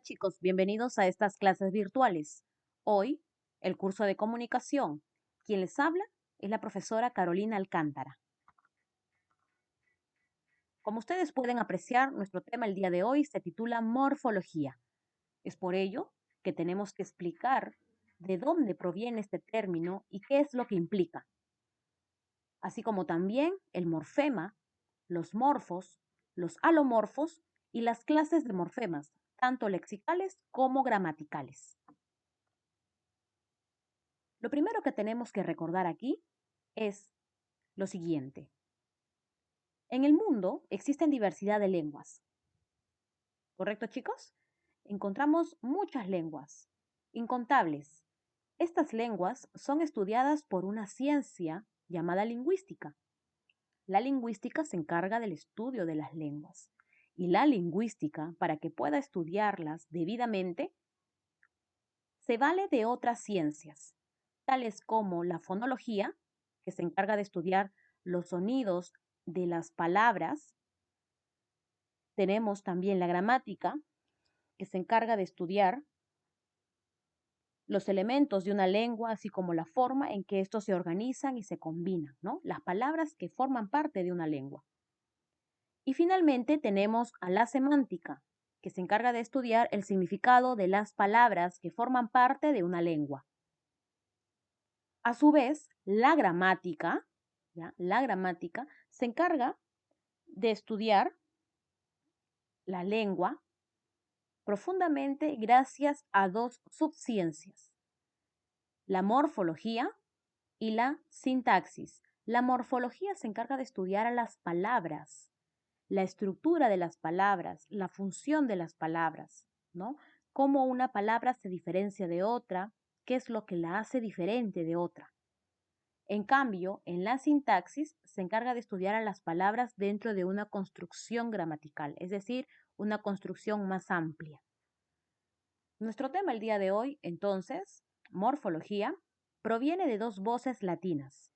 Chicos, bienvenidos a estas clases virtuales. Hoy, el curso de comunicación. Quien les habla es la profesora Carolina Alcántara. Como ustedes pueden apreciar, nuestro tema el día de hoy se titula morfología. Es por ello que tenemos que explicar de dónde proviene este término y qué es lo que implica, así como también el morfema, los morfos, los alomorfos y las clases de morfemas, tanto lexicales como gramaticales. Lo primero que tenemos que recordar aquí es lo siguiente. En el mundo existen diversidad de lenguas, ¿correcto, chicos? Encontramos muchas lenguas, incontables. Estas lenguas son estudiadas por una ciencia llamada lingüística. La lingüística se encarga del estudio de las lenguas. Y la lingüística, para que pueda estudiarlas debidamente, se vale de otras ciencias, tales como la fonología, que se encarga de estudiar los sonidos de las palabras. Tenemos también la gramática, que se encarga de estudiar los elementos de una lengua, así como la forma en que estos se organizan y se combinan, ¿no? Las palabras que forman parte de una lengua. Y finalmente tenemos a la semántica, que se encarga de estudiar el significado de las palabras que forman parte de una lengua. A su vez, la gramática, ¿ya? La gramática se encarga de estudiar la lengua profundamente gracias a dos subciencias, la morfología y la sintaxis. La morfología se encarga de estudiar a las palabras, la estructura de las palabras, la función de las palabras, ¿no? Cómo una palabra se diferencia de otra, qué es lo que la hace diferente de otra. En cambio, en la sintaxis se encarga de estudiar a las palabras dentro de una construcción gramatical, es decir, una construcción más amplia. Nuestro tema el día de hoy, entonces, morfología, proviene de dos voces latinas.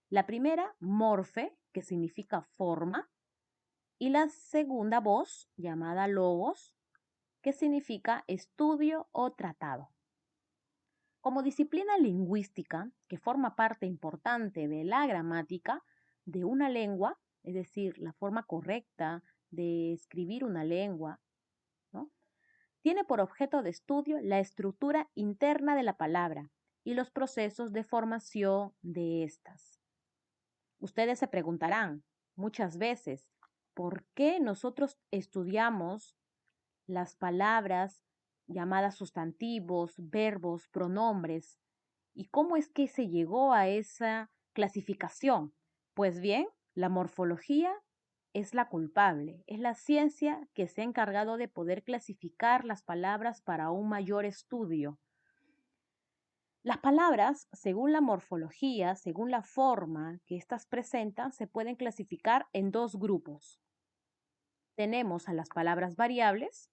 La primera, morfe, que significa forma, y la segunda voz, llamada logos, que significa estudio o tratado. Como disciplina lingüística que forma parte importante de la gramática de una lengua, es decir, la forma correcta de escribir una lengua, ¿no? Tiene por objeto de estudio la estructura interna de la palabra y los procesos de formación de estas. Ustedes se preguntarán muchas veces, ¿por qué nosotros estudiamos las palabras llamadas sustantivos, verbos, pronombres? ¿Y cómo es que se llegó a esa clasificación? Pues bien, la morfología es la culpable, es la ciencia que se ha encargado de poder clasificar las palabras para un mayor estudio. Las palabras, según la morfología, según la forma que éstas presentan, se pueden clasificar en dos grupos. Tenemos a las palabras variables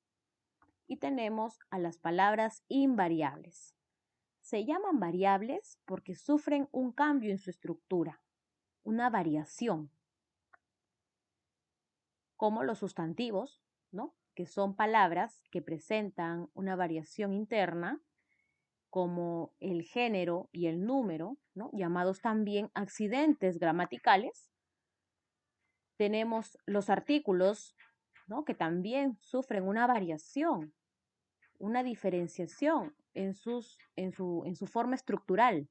y tenemos a las palabras invariables. Se llaman variables porque sufren un cambio en su estructura, una variación, como los sustantivos, ¿no? Que son palabras que presentan una variación interna, como el género y el número, ¿no? Llamados también accidentes gramaticales. Tenemos los artículos, ¿no? Que también sufren una variación, una diferenciación en su forma estructural.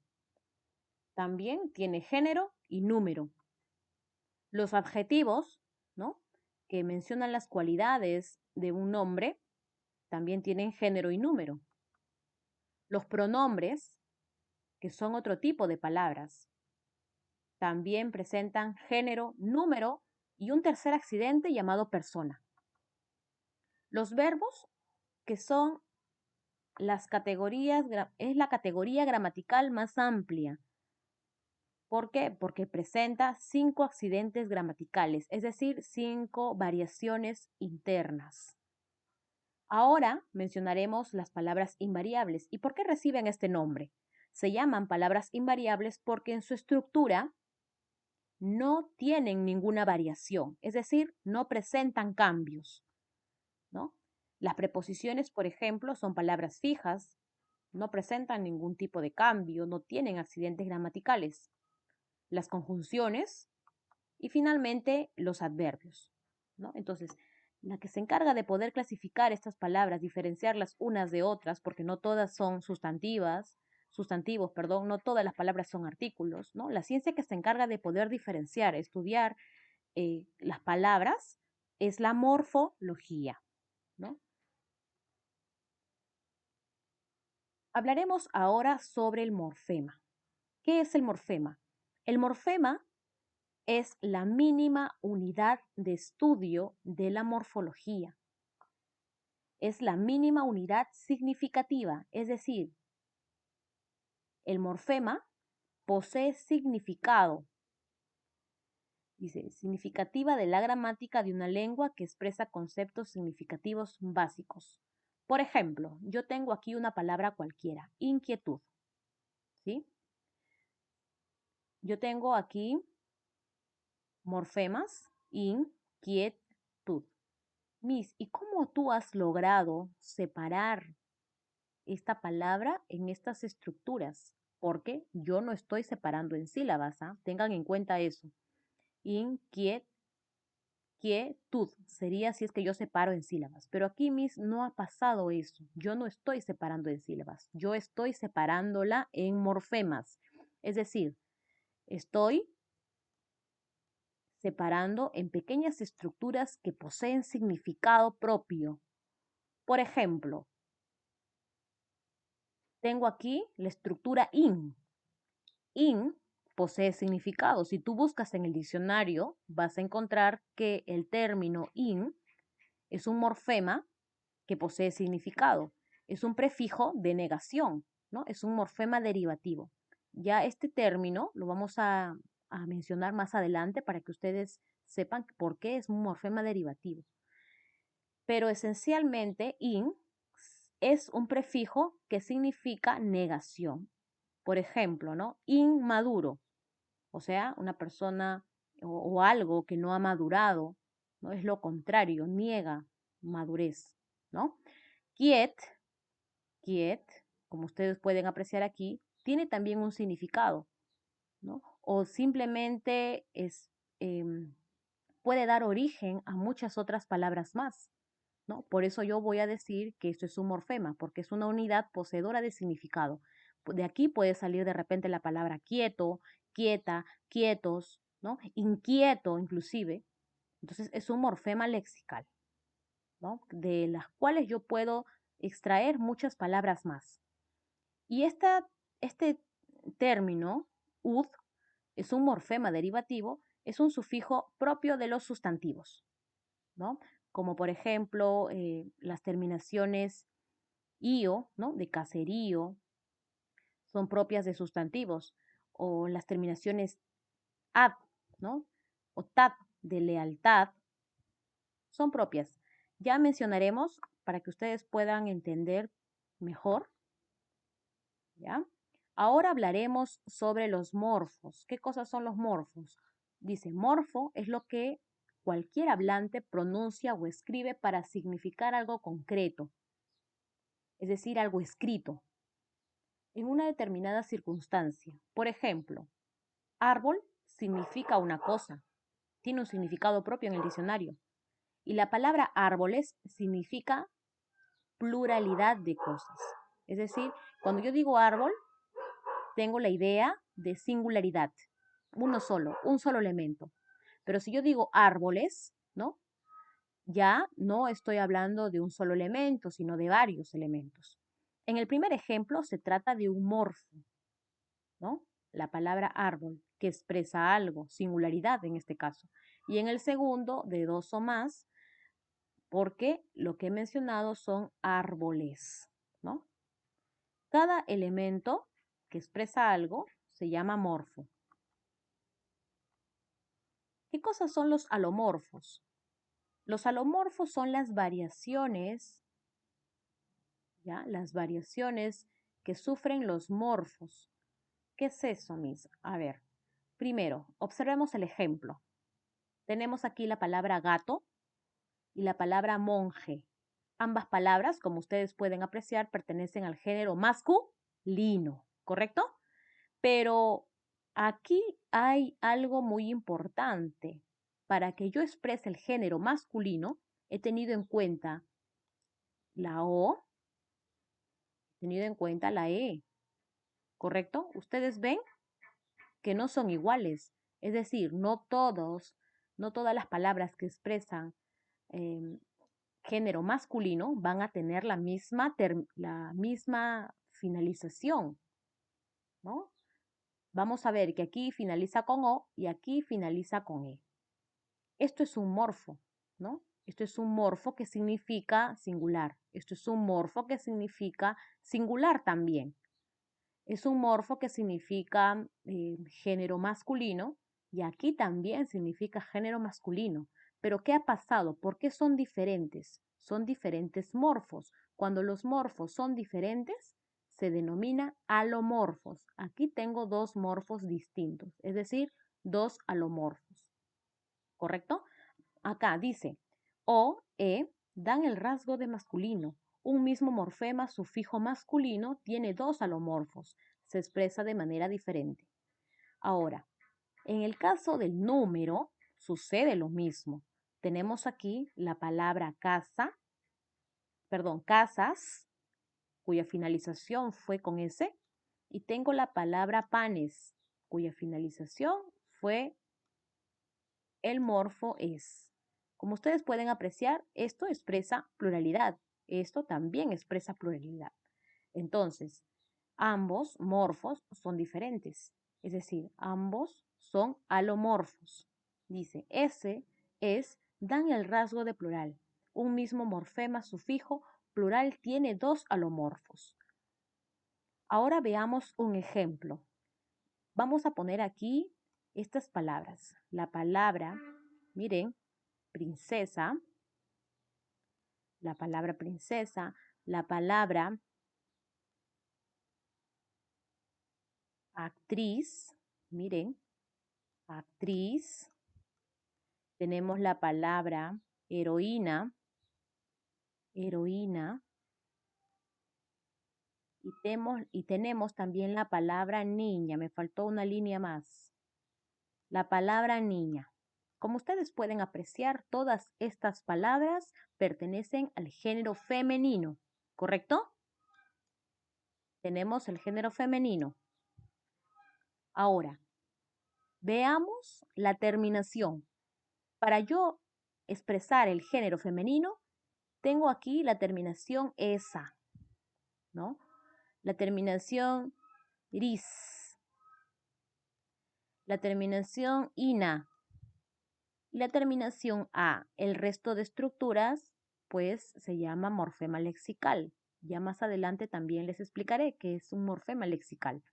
También tiene género y número. Los adjetivos, ¿no? Que mencionan las cualidades de un nombre, también tienen género y número. Los pronombres, que son otro tipo de palabras, también presentan género, número y un tercer accidente llamado persona. Los verbos, que son las categorías, es la categoría gramatical más amplia. ¿Por qué? Porque presenta 5 accidentes gramaticales, es decir, 5 variaciones internas. Ahora mencionaremos las palabras invariables. ¿Y por qué reciben este nombre? Se llaman palabras invariables porque en su estructura no tienen ninguna variación, es decir, no presentan cambios, ¿no? Las preposiciones, por ejemplo, son palabras fijas, no presentan ningún tipo de cambio, no tienen accidentes gramaticales. Las conjunciones y finalmente los adverbios, ¿no? Entonces, la que se encarga de poder clasificar estas palabras, diferenciarlas unas de otras, porque no todas son sustantivos, perdón, no todas las palabras son artículos, ¿no? La ciencia que se encarga de poder diferenciar, estudiar las palabras es la morfología, ¿no? Hablaremos ahora sobre el morfema. ¿Qué es el morfema? El morfema es la mínima unidad de estudio de la morfología. Es la mínima unidad significativa, es decir, el morfema posee significado. Dice, significativa de la gramática de una lengua que expresa conceptos significativos básicos. Por ejemplo, yo tengo aquí una palabra cualquiera, inquietud, ¿sí? Yo tengo aquí morfemas, inquietud. Miss, ¿y cómo tú has logrado separar esta palabra en estas estructuras? Porque yo no estoy separando en sílabas, ¿ah? Tengan en cuenta eso. Inquietud sería si es que yo separo en sílabas. Pero aquí, Miss, no ha pasado eso. Yo no estoy separando en sílabas. Yo estoy separándola en morfemas. Es decir, estoy separando en pequeñas estructuras que poseen significado propio. Por ejemplo, tengo aquí la estructura in. In posee significado. Si tú buscas en el diccionario, vas a encontrar que el término in es un morfema que posee significado. Es un prefijo de negación, ¿no? Es un morfema derivativo. Ya este término lo vamos a mencionar más adelante para que ustedes sepan por qué es un morfema derivativo. Pero esencialmente in es un prefijo que significa negación. Por ejemplo, ¿no? Inmaduro, o sea, una persona o algo que no ha madurado, ¿no? Es lo contrario, niega madurez, ¿no? Quiet, quiet, como ustedes pueden apreciar aquí, tiene también un significado, ¿no? O simplemente puede dar origen a muchas otras palabras más, ¿no? Por eso yo voy a decir que esto es un morfema, porque es una unidad poseedora de significado. De aquí puede salir de repente la palabra quieto, quieta, quietos, ¿no? Inquieto inclusive. Entonces es un morfema lexical, ¿no? De las cuales yo puedo extraer muchas palabras más. Y este término, ud, es un morfema derivativo, es un sufijo propio de los sustantivos, ¿no? Como por ejemplo las terminaciones io, ¿no? De caserío, son propias de sustantivos, o las terminaciones ad, ¿no? O tat, de lealtad, son propias. Ya mencionaremos para que ustedes puedan entender mejor, ¿ya? Ahora hablaremos sobre los morfos. ¿Qué cosas son los morfos? Dice, morfo es lo que cualquier hablante pronuncia o escribe para significar algo concreto, es decir, algo escrito, en una determinada circunstancia. Por ejemplo, árbol significa una cosa, tiene un significado propio en el diccionario. Y la palabra árboles significa pluralidad de cosas. Es decir, cuando yo digo árbol, tengo la idea de singularidad, un solo elemento. Pero si yo digo árboles, ¿no? Ya no estoy hablando de un solo elemento, sino de varios elementos. En el primer ejemplo se trata de un morfo, ¿no? La palabra árbol, que expresa algo, singularidad en este caso. Y en el segundo, de dos o más, porque lo que he mencionado son árboles, ¿no? Cada elemento que expresa algo se llama morfo. ¿Qué cosas son los alomorfos? Los alomorfos son las variaciones, ¿ya? Las variaciones que sufren los morfos. ¿Qué es eso, Miss? A ver, primero, observemos el ejemplo. Tenemos aquí la palabra gato y la palabra monje. Ambas palabras, como ustedes pueden apreciar, pertenecen al género masculino, ¿correcto? Pero aquí hay algo muy importante. Para que yo exprese el género masculino, he tenido en cuenta la O, he tenido en cuenta la E, ¿correcto? Ustedes ven que no son iguales. Es decir, no todas las palabras que expresan em, género masculino van a tener la misma finalización, ¿no? Vamos a ver que aquí finaliza con O y aquí finaliza con E. Esto es un morfo, ¿no? Esto es un morfo que significa singular. Esto es un morfo que significa singular también. Es un morfo que significa género masculino y aquí también significa género masculino. Pero ¿qué ha pasado? ¿Por qué son diferentes? Son diferentes morfos. Cuando los morfos son diferentes, se denomina alomorfos. Aquí tengo dos morfos distintos, es decir, dos alomorfos. ¿Correcto? Acá dice, O, E dan el rasgo de masculino. Un mismo morfema sufijo masculino tiene dos alomorfos. Se expresa de manera diferente. Ahora, en el caso del número, sucede lo mismo. Tenemos aquí la palabra casas, cuya finalización fue con S, y tengo la palabra panes, cuya finalización fue el morfo es. Como ustedes pueden apreciar, esto expresa pluralidad. Esto también expresa pluralidad. Entonces, ambos morfos son diferentes. Es decir, ambos son alomorfos. Dice, ese es, dan el rasgo de plural. Un mismo morfema sufijo plural tiene dos alomorfos. Ahora veamos un ejemplo. Vamos a poner aquí estas palabras. La palabra, miren, princesa, la palabra princesa, la palabra actriz, miren, actriz, tenemos la palabra heroína, heroína, y tenemos también la palabra niña, me faltó una línea más, la palabra niña. Como ustedes pueden apreciar, todas estas palabras pertenecen al género femenino, ¿correcto? Tenemos el género femenino. Ahora, veamos la terminación. Para yo expresar el género femenino, tengo aquí la terminación esa, ¿no? La terminación ris, la terminación ina y la terminación a. El resto de estructuras, pues, se llama morfema lexical. Ya más adelante también les explicaré qué es un morfema lexical.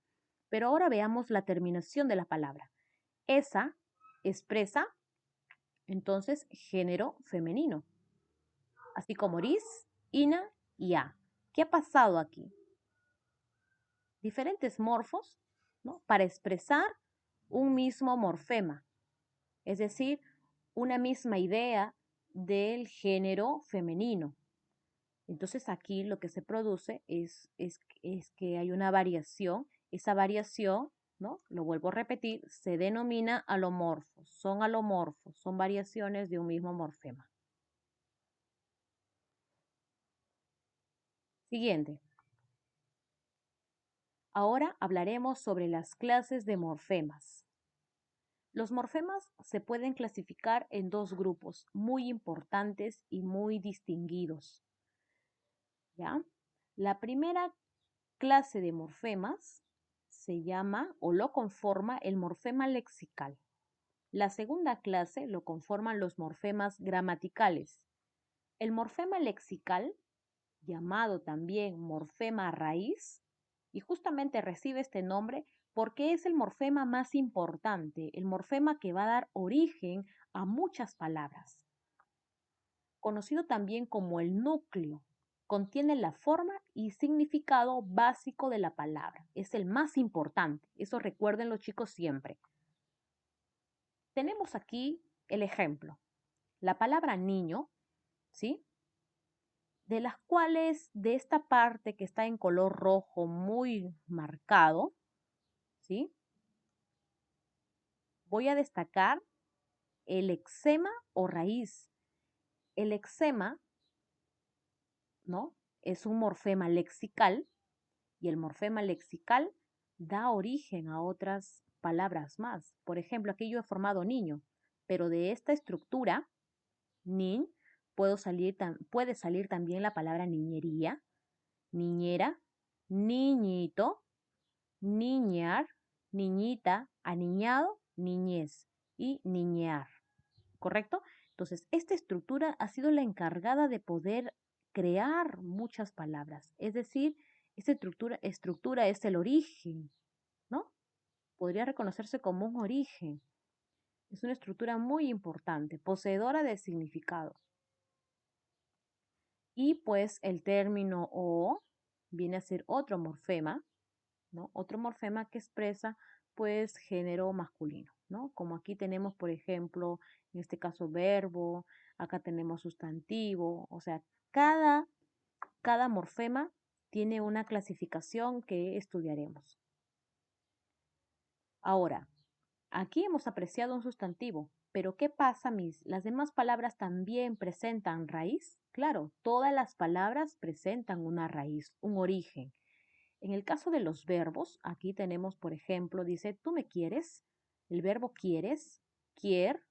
Pero ahora veamos la terminación de la palabra. Esa expresa, entonces, género femenino, así como ris, ina y a. ¿Qué ha pasado aquí? Diferentes morfos, ¿no? Para expresar un mismo morfema, es decir, una misma idea del género femenino. Entonces aquí lo que se produce es que hay una variación. Esa variación, ¿no? Lo vuelvo a repetir, se denomina alomorfos. Son variaciones de un mismo morfema. Siguiente. Ahora hablaremos sobre las clases de morfemas. Los morfemas se pueden clasificar en dos grupos muy importantes y muy distinguidos. ¿Ya? La primera clase de morfemas se llama o lo conforma el morfema lexical. La segunda clase lo conforman los morfemas gramaticales. El morfema lexical, llamado también morfema raíz, y justamente recibe este nombre porque es el morfema más importante, el morfema que va a dar origen a muchas palabras. Conocido también como el núcleo, contiene la forma y significado básico de la palabra. Es el más importante, eso recuerden los chicos siempre. Tenemos aquí el ejemplo. La palabra niño, ¿sí? de las cuales de esta parte que está en color rojo muy marcado, ¿sí? Voy a destacar el exema o raíz. El exema, ¿no? Es un morfema lexical y el morfema lexical da origen a otras palabras más. Por ejemplo, aquí yo he formado niño, pero de esta estructura, nin, puede salir también la palabra niñería, niñera, niñito, niñar, niñita, aniñado, niñez y niñear. ¿Correcto? Entonces, esta estructura ha sido la encargada de poder crear muchas palabras. Es decir, esta estructura es el origen, ¿no? Podría reconocerse como un origen. Es una estructura muy importante, poseedora de significado. Y pues el término o viene a ser otro morfema, ¿no? Otro morfema que expresa pues género masculino, ¿no? Como aquí tenemos, por ejemplo, en este caso verbo, acá tenemos sustantivo, o sea, cada morfema tiene una clasificación que estudiaremos. Ahora, aquí hemos apreciado un sustantivo, pero ¿qué pasa, Miss? ¿Las demás palabras también presentan raíz? Claro, todas las palabras presentan una raíz, un origen. En el caso de los verbos, aquí tenemos, por ejemplo, dice, tú me quieres, el verbo quieres, quier,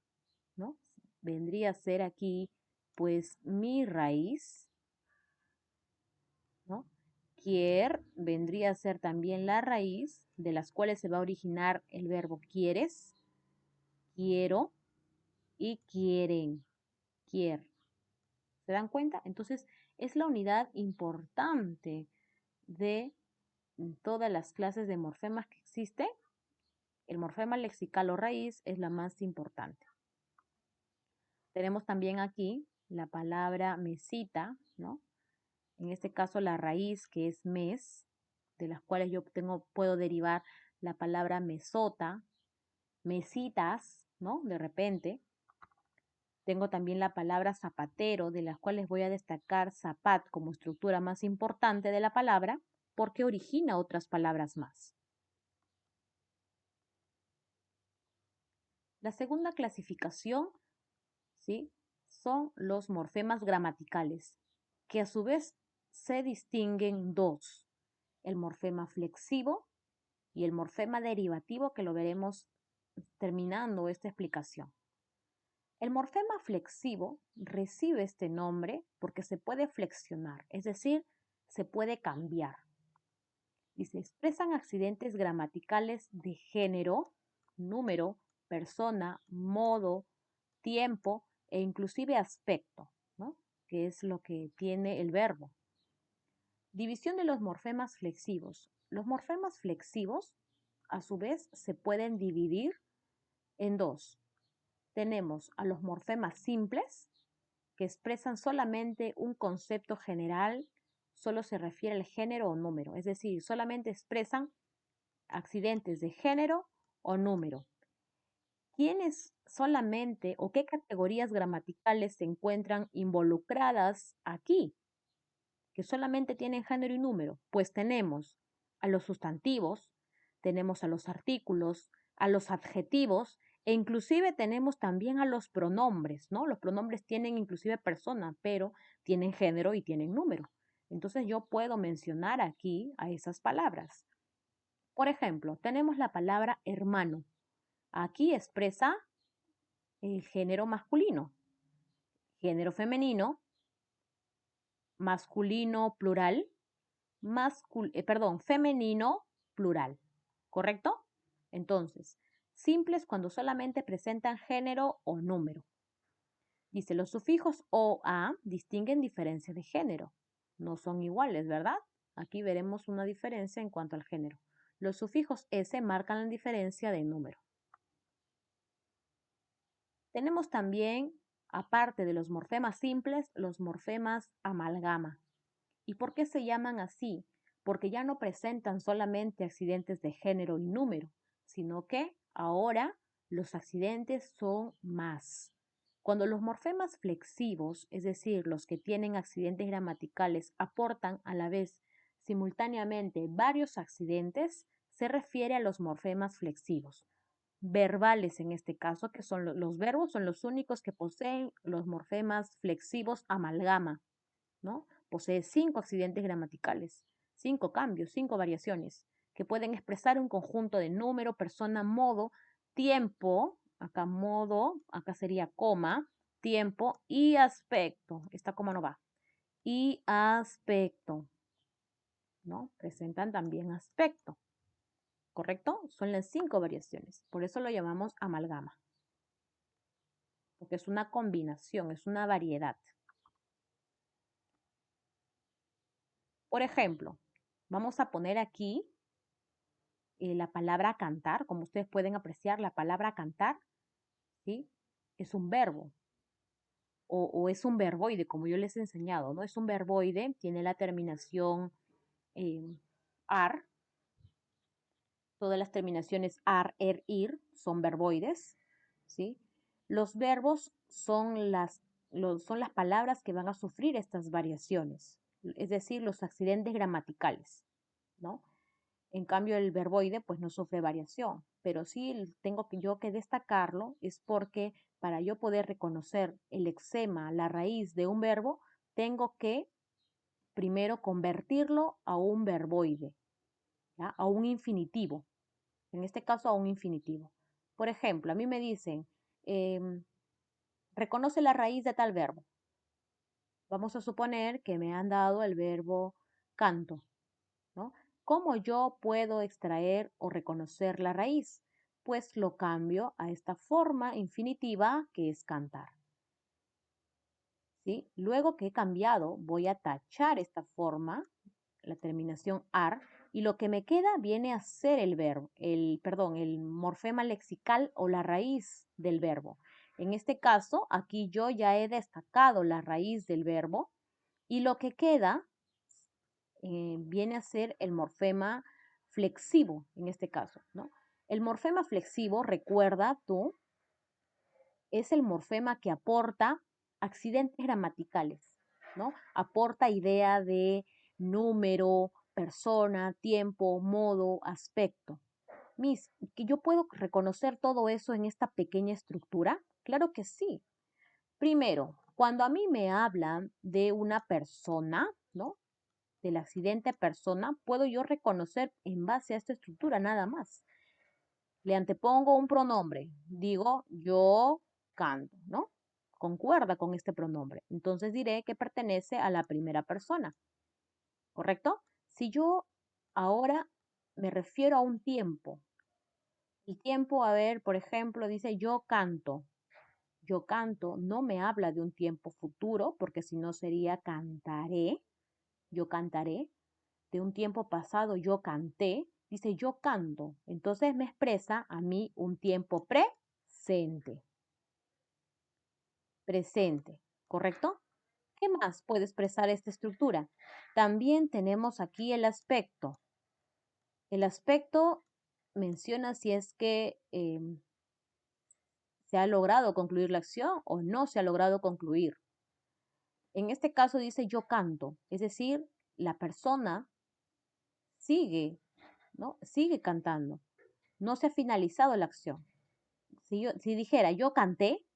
¿no? Vendría a ser aquí, pues, mi raíz, ¿no? Quier vendría a ser también la raíz de las cuales se va a originar el verbo quieres, quiero y quieren, quier. ¿Se dan cuenta? Entonces, es la unidad importante de todas las clases de morfemas que existen. El morfema lexical o raíz es la más importante. Tenemos también aquí la palabra mesita, ¿no? En este caso la raíz que es mes, de las cuales yo puedo derivar la palabra mesota, mesitas, ¿no? De repente. Tengo también la palabra zapatero, de las cuales voy a destacar zapat como estructura más importante de la palabra, porque origina otras palabras más. La segunda clasificación, ¿sí? Son los morfemas gramaticales, que a su vez se distinguen dos, el morfema flexivo y el morfema derivativo, que lo veremos terminando esta explicación. El morfema flexivo recibe este nombre porque se puede flexionar, es decir, se puede cambiar. Y se expresan accidentes gramaticales de género, número, persona, modo, tiempo e inclusive aspecto, ¿no? Que es lo que tiene el verbo. División de los morfemas flexivos. Los morfemas flexivos, a su vez, se pueden dividir en dos. Tenemos a los morfemas simples, que expresan solamente un concepto general, solo se refiere al género o número, es decir, solamente expresan accidentes de género o número. ¿Quiénes solamente o qué categorías gramaticales se encuentran involucradas aquí? Que solamente tienen género y número. Pues tenemos a los sustantivos, tenemos a los artículos, a los adjetivos e inclusive tenemos también a los pronombres, ¿no? Los pronombres tienen inclusive persona, pero tienen género y tienen número. Entonces yo puedo mencionar aquí a esas palabras. Por ejemplo, tenemos la palabra hermano. Aquí expresa el género masculino, género femenino, masculino plural, femenino plural, ¿correcto? Entonces, simples cuando solamente presentan género o número. Dice, los sufijos o a distinguen diferencia de género. No son iguales, ¿verdad? Aquí veremos una diferencia en cuanto al género. Los sufijos s marcan la diferencia de número. Tenemos también, aparte de los morfemas simples, los morfemas amalgama. ¿Y por qué se llaman así? Porque ya no presentan solamente accidentes de género y número, sino que ahora los accidentes son más. Cuando los morfemas flexivos, es decir, los que tienen accidentes gramaticales, aportan a la vez simultáneamente varios accidentes, se refiere a los morfemas flexivos. Verbales en este caso, que son los verbos, son los únicos que poseen los morfemas flexivos amalgama, ¿no? Posee 5 accidentes gramaticales, 5 cambios, 5 variaciones, que pueden expresar un conjunto de número, persona, modo, tiempo, acá modo, acá sería coma, tiempo y aspecto. Esta coma no va. Y aspecto, ¿no? Presentan también aspecto, ¿correcto? Son las 5 variaciones, por eso lo llamamos amalgama, porque es una combinación, es una variedad. Por ejemplo, vamos a poner aquí la palabra cantar. Como ustedes pueden apreciar, la palabra cantar, ¿sí? Es un verbo o es un verboide, como yo les he enseñado, ¿no? Es un verboide, tiene la terminación ar. Todas las terminaciones ar, er, ir son verboides, ¿sí? Los verbos son son las palabras que van a sufrir estas variaciones, es decir, los accidentes gramaticales, ¿no? En cambio, el verboide pues no sufre variación, pero sí tengo yo que destacarlo, es porque para yo poder reconocer el lexema, la raíz de un verbo, tengo que primero convertirlo a un verboide, ¿ya? A un infinitivo, en este caso a un infinitivo. Por ejemplo, a mí me dicen, reconoce la raíz de tal verbo. Vamos a suponer que me han dado el verbo canto, ¿no? ¿Cómo yo puedo extraer o reconocer la raíz? Pues lo cambio a esta forma infinitiva que es cantar, ¿sí? Luego que he cambiado, voy a tachar esta forma, la terminación ar, y lo que me queda viene a ser el verbo, el morfema lexical o la raíz del verbo. En este caso, aquí yo ya he destacado la raíz del verbo y lo que queda viene a ser el morfema flexivo, en este caso, ¿no? El morfema flexivo, recuerda tú, es el morfema que aporta accidentes gramaticales, ¿no? Aporta idea de número, persona, tiempo, modo, aspecto. ¿Que yo puedo reconocer todo eso en esta pequeña estructura? Claro que sí. Primero, cuando a mí me hablan de una persona, ¿no? Del accidente persona, puedo yo reconocer en base a esta estructura nada más. Le antepongo un pronombre, digo yo canto, ¿no? Concuerda con este pronombre. Entonces diré que pertenece a la primera persona, ¿correcto? Si yo ahora me refiero a un tiempo, el tiempo, a ver, por ejemplo, dice yo canto. Yo canto no me habla de un tiempo futuro, porque si no sería cantaré. Yo cantaré. De un tiempo pasado yo canté, dice yo canto. Entonces me expresa a mí un tiempo presente. Presente, ¿correcto? ¿Qué más puede expresar esta estructura? También tenemos aquí el aspecto. El aspecto menciona si es que se ha logrado concluir la acción o no se ha logrado concluir. En este caso dice yo canto, es decir, la persona sigue, ¿no? Sigue cantando. No se ha finalizado la acción. Si dijera yo canté,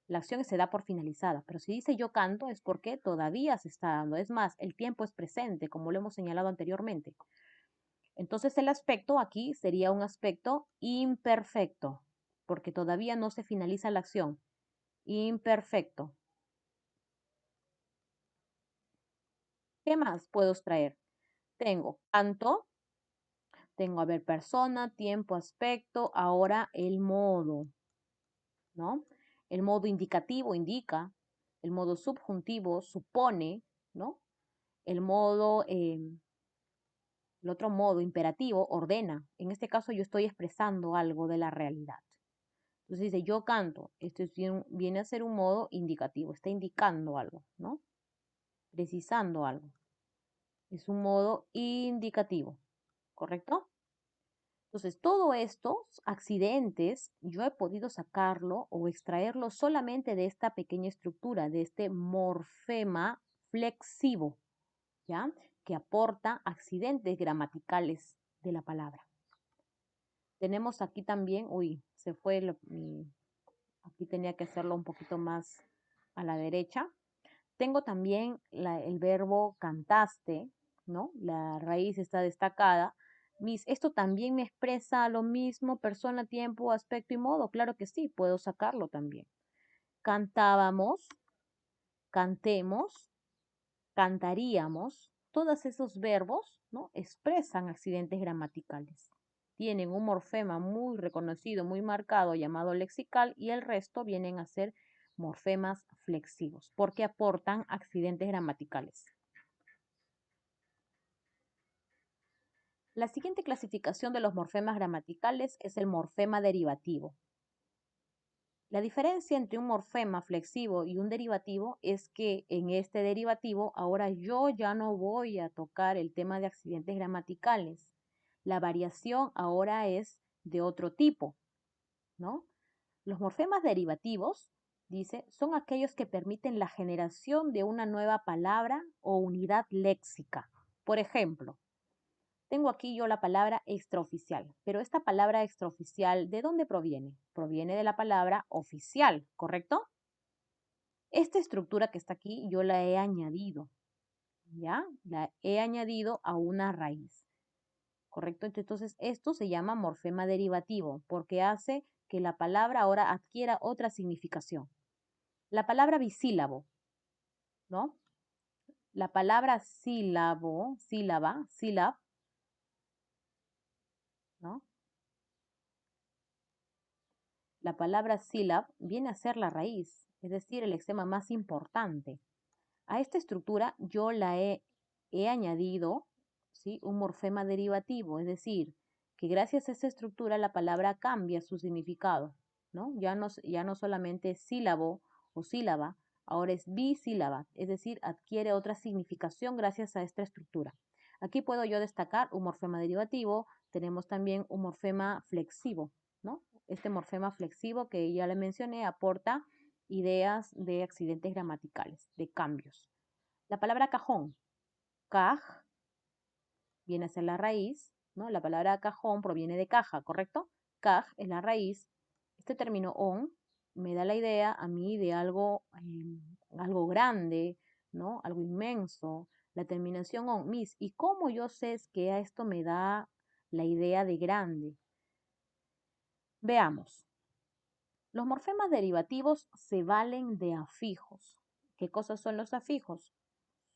la acción se da por finalizada, pero si dice yo canto es porque todavía se está dando. Es más, el tiempo es presente, como lo hemos señalado anteriormente. Entonces el aspecto aquí sería un aspecto imperfecto, porque todavía no se finaliza la acción. Imperfecto. ¿Qué más puedo extraer? Tengo canto, tengo, a ver, persona, tiempo, aspecto, ahora el modo, ¿no? El modo indicativo indica, el modo subjuntivo supone, ¿no? El modo, el otro modo imperativo ordena. En este caso yo estoy expresando algo de la realidad. Entonces dice yo canto, esto viene a ser un modo indicativo, está indicando algo, ¿no? Precisando algo. Es un modo indicativo, ¿correcto? Entonces, todos estos accidentes yo he podido sacarlo o extraerlo solamente de esta pequeña estructura, de este morfema flexivo, ¿ya? Que aporta accidentes gramaticales de la palabra. Tenemos aquí también, uy, se fue, aquí tenía que hacerlo un poquito más a la derecha. Tengo también el verbo cantaste, ¿no? La raíz está destacada. Esto también me expresa lo mismo, persona, tiempo, aspecto y modo. Claro que sí, puedo sacarlo también. Cantábamos, cantemos, cantaríamos. Todos esos verbos, ¿no? Expresan accidentes gramaticales. Tienen un morfema muy reconocido, muy marcado, llamado lexical, y el resto vienen a ser morfemas flexivos, porque aportan accidentes gramaticales. La siguiente clasificación de los morfemas gramaticales es el morfema derivativo. La diferencia entre un morfema flexivo y un derivativo es que en este derivativo ahora yo ya no voy a tocar el tema de accidentes gramaticales. La variación ahora es de otro tipo, ¿no? Los morfemas derivativos, dice, son aquellos que permiten la generación de una nueva palabra o unidad léxica. Por ejemplo, tengo aquí yo la palabra extraoficial, pero esta palabra extraoficial, ¿de dónde proviene? Proviene de la palabra oficial, ¿correcto? Esta estructura que está aquí yo la he añadido, ¿ya? La he añadido a una raíz, ¿correcto? Entonces, esto se llama morfema derivativo porque hace que la palabra ahora adquiera otra significación. La palabra bisílabo, ¿no? La palabra sílabo, sílaba, sílab, ¿no? La palabra sílab viene a ser la raíz, es decir, el extrema más importante. A esta estructura yo la he añadido, ¿sí? Un morfema derivativo, es decir, que gracias a esta estructura la palabra cambia su significado, ¿no? Ya no solamente es sílabo o sílaba, ahora es bisílaba, es decir, adquiere otra significación gracias a esta estructura. Aquí puedo yo destacar un morfema derivativo, tenemos también un morfema flexivo, ¿no? Este morfema flexivo que ya le mencioné aporta ideas de accidentes gramaticales, de cambios. La palabra cajón, caj, viene a ser la raíz, ¿no? La palabra cajón proviene de caja, ¿correcto? Caj es la raíz. Este término on me da la idea a mí de algo grande, ¿no? Algo inmenso. La terminación on, mis. ¿Y cómo yo sé que a esto me da la idea de grande? Veamos. Los morfemas derivativos se valen de afijos. ¿Qué cosas son los afijos?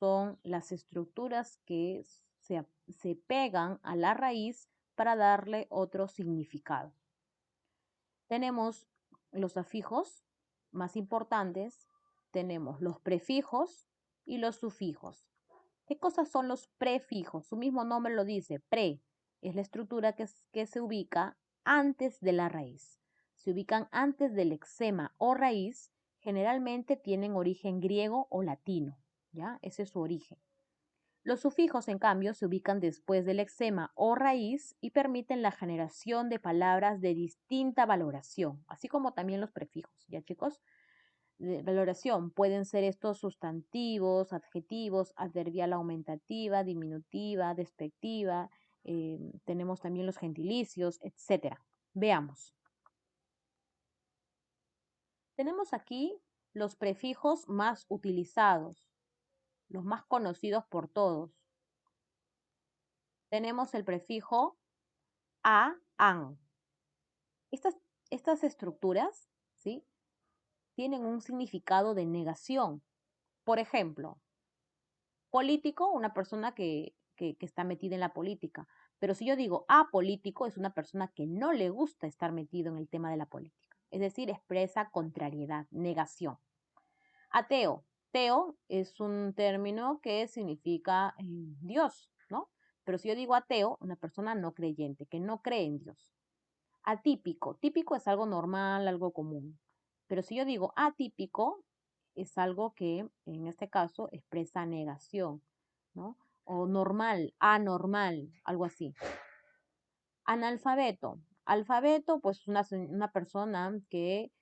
Son las estructuras que se pegan a la raíz para darle otro significado. Tenemos los afijos más importantes, tenemos los prefijos y los sufijos. ¿Qué cosas son los prefijos? Su mismo nombre lo dice, pre, es la estructura que se ubica antes de la raíz. Se ubican antes del lexema o raíz, generalmente tienen origen griego o latino, ¿ya? Ese es su origen. Los sufijos, en cambio, se ubican después del lexema o raíz y permiten la generación de palabras de distinta valoración, así como también los prefijos, ¿ya chicos? De valoración pueden ser estos sustantivos, adjetivos, adverbial aumentativa, diminutiva, despectiva, tenemos también los gentilicios, etc. Veamos. Tenemos aquí los prefijos más utilizados, los más conocidos por todos. Tenemos el prefijo a, an. Estas estructuras, ¿sí? Tienen un significado de negación. Por ejemplo, político, una persona que está metida en la política. Pero si yo digo apolítico, es una persona que no le gusta estar metido en el tema de la política. Es decir, expresa contrariedad, negación. Ateo. Teo es un término que significa Dios, ¿no? Pero si yo digo ateo, una persona no creyente, que no cree en Dios. Atípico. Típico es algo normal, algo común. Pero si yo digo atípico, es algo que en este caso expresa negación, ¿no? O normal, anormal, algo así. Analfabeto. Alfabeto, pues una persona que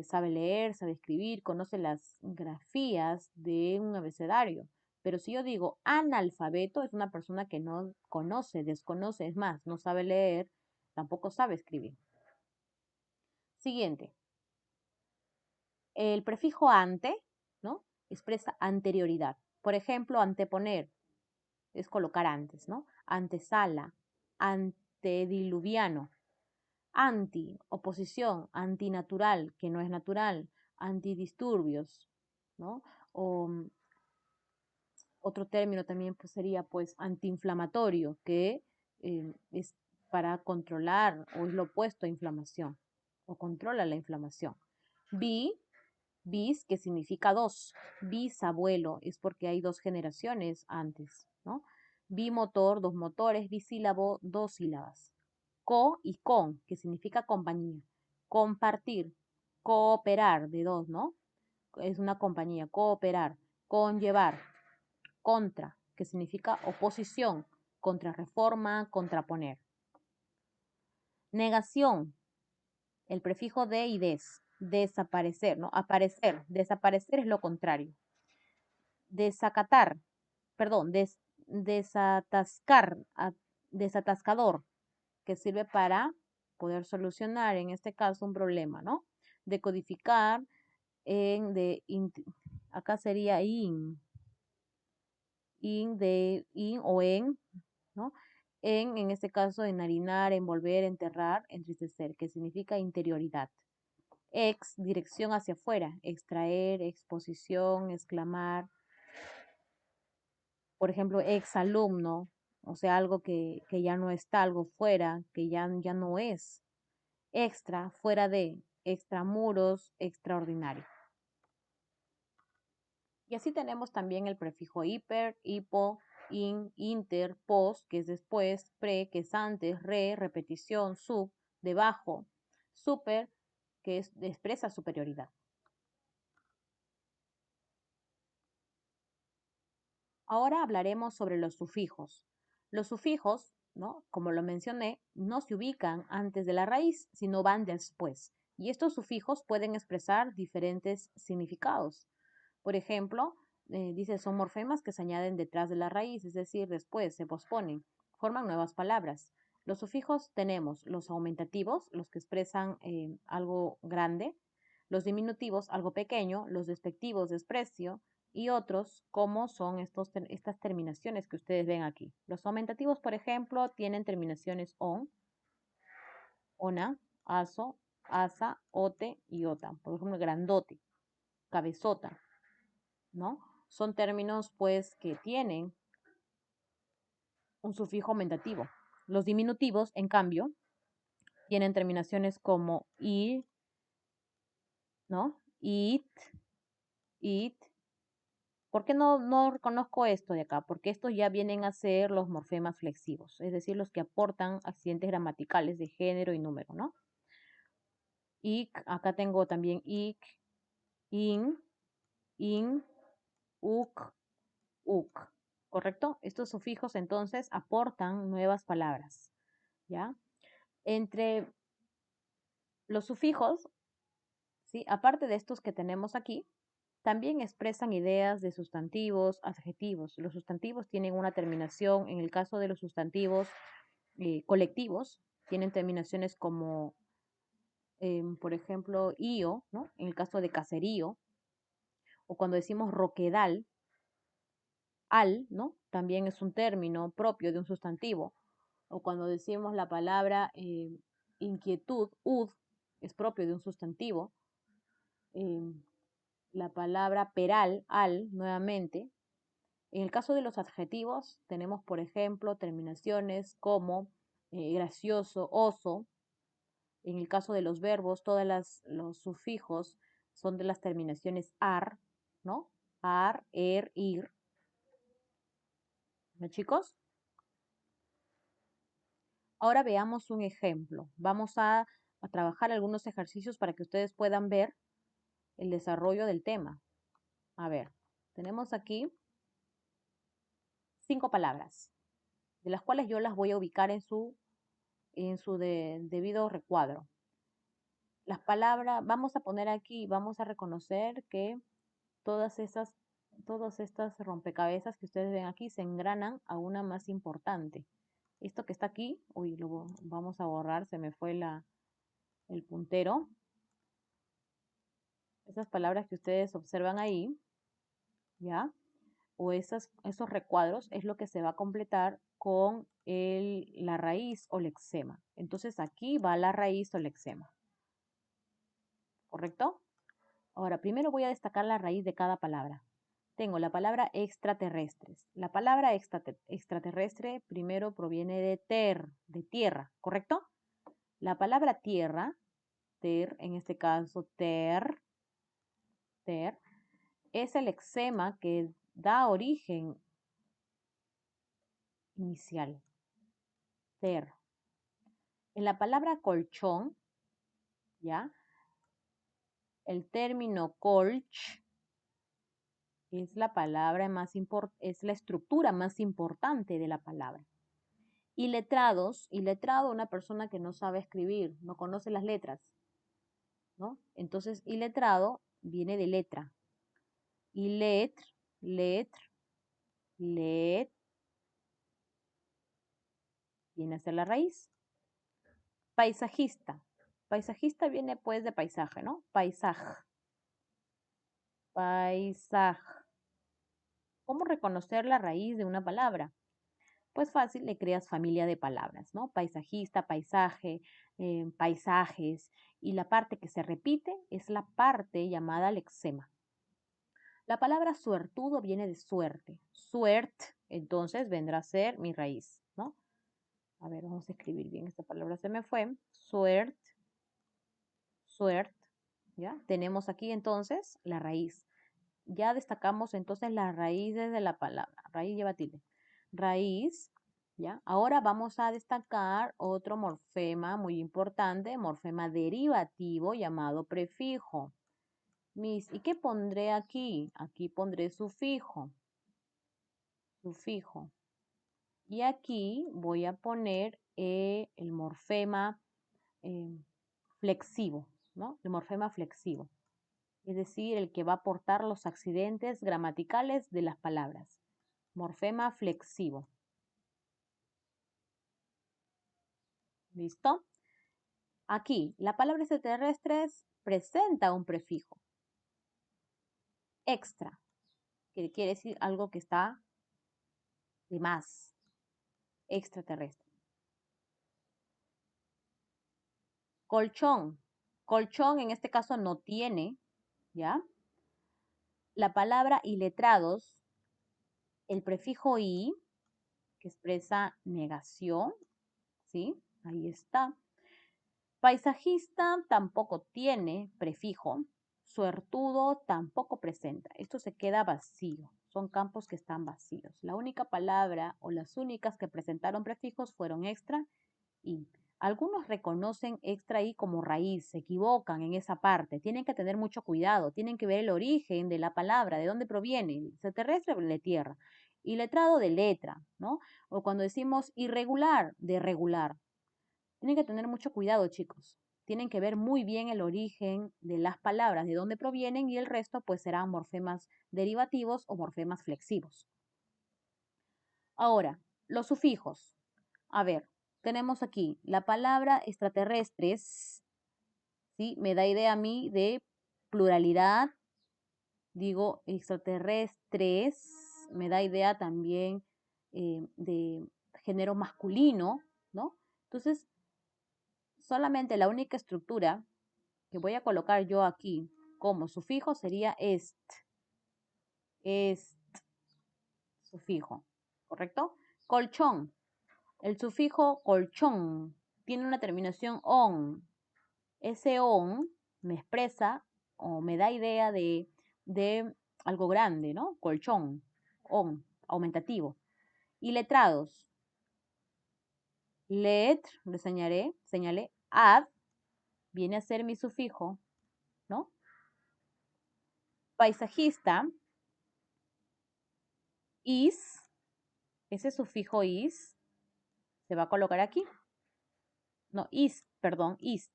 sabe leer, sabe escribir, conoce las grafías de un abecedario. Pero si yo digo analfabeto, es una persona que no conoce, desconoce, es más, no sabe leer, tampoco sabe escribir. Siguiente. El prefijo ante, ¿no? Expresa anterioridad. Por ejemplo, anteponer es colocar antes, ¿no? Antesala, antediluviano. Anti, oposición, antinatural, que no es natural, antidisturbios, ¿no? O otro término también pues, sería pues antiinflamatorio, que es para controlar o es lo opuesto a inflamación o controla la inflamación. Bis, que significa dos. Bisabuelo es porque hay dos generaciones antes, ¿no? Bimotor, dos motores. Bisílabo, dos sílabas. Co y con, que significa compañía. Compartir, cooperar, de dos, ¿no? Es una compañía, cooperar. Conllevar, contra, que significa oposición, contrarreforma, contraponer. Negación, el prefijo de y des, desaparecer, ¿no? Aparecer, desaparecer es lo contrario. Desacatar, perdón, desatascar, desatascador, que sirve para poder solucionar, en este caso, un problema, ¿no? Decodificar, acá sería in o en, ¿no? En este caso, enharinar, envolver, enterrar, entristecer, que significa interioridad. Ex, dirección hacia afuera, extraer, exposición, exclamar. Por ejemplo, ex alumno, o sea, algo que ya no está, algo fuera, que ya no es. Extra, fuera de, extramuros, extraordinario. Y así tenemos también el prefijo hiper, hipo, in, inter, post, que es después, pre, que es antes, re, repetición, sub, debajo, super, que expresa superioridad. Ahora hablaremos sobre los sufijos. Los sufijos, ¿no? Como lo mencioné, no se ubican antes de la raíz, sino van después. Y estos sufijos pueden expresar diferentes significados. Por ejemplo, dice, son morfemas que se añaden detrás de la raíz, es decir, después se posponen, forman nuevas palabras. Los sufijos tenemos los aumentativos, los que expresan algo grande, los diminutivos, algo pequeño, los despectivos, desprecio, y otros, como son estas terminaciones que ustedes ven aquí. Los aumentativos, por ejemplo, tienen terminaciones on, ona, aso, asa, ote y ota. Por ejemplo, grandote, cabezota, ¿no? Son términos, pues, que tienen un sufijo aumentativo. Los diminutivos, en cambio, tienen terminaciones como ir, ¿no? It. ¿Por qué no reconozco esto de acá? Porque estos ya vienen a ser los morfemas flexivos, es decir, los que aportan accidentes gramaticales de género y número, ¿no? Ik, acá tengo también ik, in, uk, ¿correcto? Estos sufijos entonces aportan nuevas palabras, ¿ya? Entre los sufijos, ¿sí? Aparte de estos que tenemos aquí, también expresan ideas de sustantivos, adjetivos. Los sustantivos tienen una terminación, en el caso de los sustantivos colectivos, tienen terminaciones como, por ejemplo, io, ¿no? En el caso de caserío, o cuando decimos roquedal, al, ¿no? También es un término propio de un sustantivo. O cuando decimos la palabra inquietud, ud, es propio de un sustantivo. La palabra peral, al, nuevamente. En el caso de los adjetivos, tenemos, por ejemplo, terminaciones como gracioso, oso. En el caso de los verbos, los sufijos son de las terminaciones ar, ¿no? Ar, ir. ¿No, chicos? Ahora veamos un ejemplo. Vamos a trabajar algunos ejercicios para que ustedes puedan ver el desarrollo del tema. A ver, tenemos aquí 5 palabras, de las cuales yo las voy a ubicar en su en su debido recuadro. Las palabras, vamos a poner aquí, vamos a reconocer que todas estas rompecabezas que ustedes ven aquí se engranan a una más importante. Esto que está aquí, uy, lo vamos a borrar, se me fue el puntero. Esas palabras que ustedes observan ahí, ¿ya? O esos recuadros es lo que se va a completar con la raíz o lexema. Entonces aquí va la raíz o lexema. ¿Correcto? Ahora, primero voy a destacar la raíz de cada palabra. Tengo la palabra extraterrestres. La palabra extraterrestre primero proviene de tierra, ¿correcto? La palabra tierra, en este caso ter, es el lexema que da origen inicial. Ter. En la palabra colchón, ¿ya? El término colch es la palabra es la estructura más importante de la palabra. Iletrado, una persona que no sabe escribir, no conoce las letras, ¿no? Entonces, iletrado viene de letra. Iletr, letr, let, viene a ser la raíz. Paisajista. Paisajista viene pues de paisaje, ¿no? Paisaj. Paisaj. ¿Cómo reconocer la raíz de una palabra? Pues fácil, le creas familia de palabras, ¿no? Paisajista, paisaje, paisajes. Y la parte que se repite es la parte llamada lexema. La palabra suertudo viene de suerte. Suert, entonces vendrá a ser mi raíz, ¿no? A ver, vamos a escribir bien esta palabra, se me fue. Suert, suert, ¿ya? Tenemos aquí entonces la raíz. Ya destacamos entonces las raíces de la palabra. Raíz lleva tilde. Raíz, ¿ya? Ahora vamos a destacar otro morfema muy importante, morfema derivativo llamado prefijo. ¿Y qué pondré aquí? Aquí pondré sufijo. Sufijo. Y aquí voy a poner el morfema flexivo, ¿no? El morfema flexivo. Es decir, el que va a aportar los accidentes gramaticales de las palabras. Morfema flexivo. ¿Listo? Aquí, la palabra extraterrestres presenta un prefijo. Extra, que quiere decir algo que está de más. Extraterrestre. Colchón. Colchón en este caso no tiene, ¿ya? La palabra iletrados, el prefijo i, que expresa negación, ¿sí? Ahí está. Paisajista tampoco tiene prefijo. Suertudo tampoco presenta. Esto se queda vacío. Son campos que están vacíos. La única palabra o las únicas que presentaron prefijos fueron extra y. Algunos reconocen extra i como raíz, se equivocan en esa parte. Tienen que tener mucho cuidado, tienen que ver el origen de la palabra, de dónde proviene. Extraterrestre de tierra. Y letrado de letra, ¿no? O cuando decimos irregular, de regular. Tienen que tener mucho cuidado, chicos. Tienen que ver muy bien el origen de las palabras, de dónde provienen y el resto pues serán morfemas derivativos o morfemas flexivos. Ahora, los sufijos. A ver, tenemos aquí la palabra extraterrestres, ¿sí? Me da idea a mí de pluralidad. Digo extraterrestres, me da idea también de género masculino, ¿no? Entonces, solamente la única estructura que voy a colocar yo aquí como sufijo sería est. Est, sufijo, ¿correcto? Colchón. El sufijo colchón tiene una terminación on. Ese on me expresa o me da idea de algo grande, ¿no? Colchón, on, aumentativo. Y letrados. Letr, le señalé, ad, viene a ser mi sufijo, ¿no? Paisajista, is, ese sufijo is se va a colocar aquí. No, ist, perdón, ist.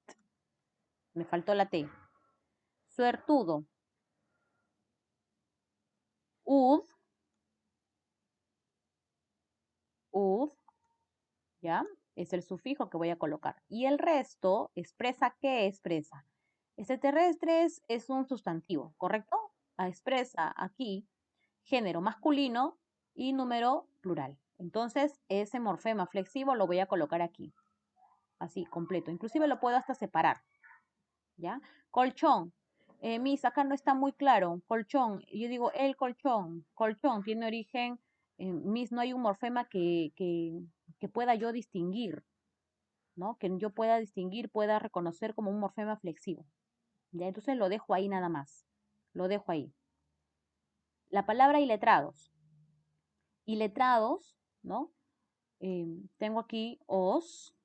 Me faltó la T. Suertudo. Ud, ud, ¿ya? Es el sufijo que voy a colocar. Y el resto expresa, ¿qué expresa? Este terrestres es un sustantivo, ¿correcto? Expresa aquí género masculino y número plural. Entonces, ese morfema flexivo lo voy a colocar aquí, así, completo. Inclusive lo puedo hasta separar, ¿ya? Colchón. Mis, acá no está muy claro. Colchón. Yo digo el colchón. Colchón tiene origen. Mis, no hay un morfema que pueda yo distinguir, ¿no? Que yo pueda distinguir, pueda reconocer como un morfema flexivo. ¿Ya? Entonces lo dejo ahí nada más. Lo dejo ahí. La palabra iletrados. Iletrados, ¿no? Tengo aquí os,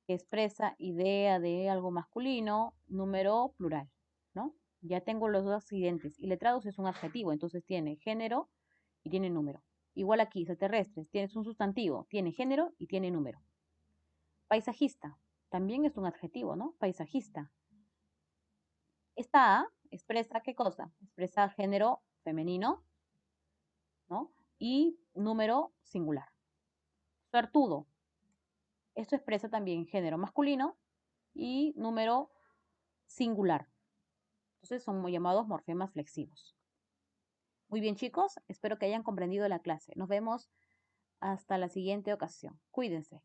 que expresa idea de algo masculino, número plural, ¿no? Ya tengo los dos accidentes. Iletrados es un adjetivo, entonces tiene género y tiene número. Igual aquí, extraterrestres, tienes un sustantivo, tiene género y tiene número. Paisajista, también es un adjetivo, ¿no? Paisajista. Esta A expresa qué cosa? Expresa género femenino, ¿no? Y número singular. Suertudo. Esto expresa también género masculino y número singular. Entonces son llamados morfemas flexivos. Muy bien, chicos, espero que hayan comprendido la clase. Nos vemos hasta la siguiente ocasión. Cuídense.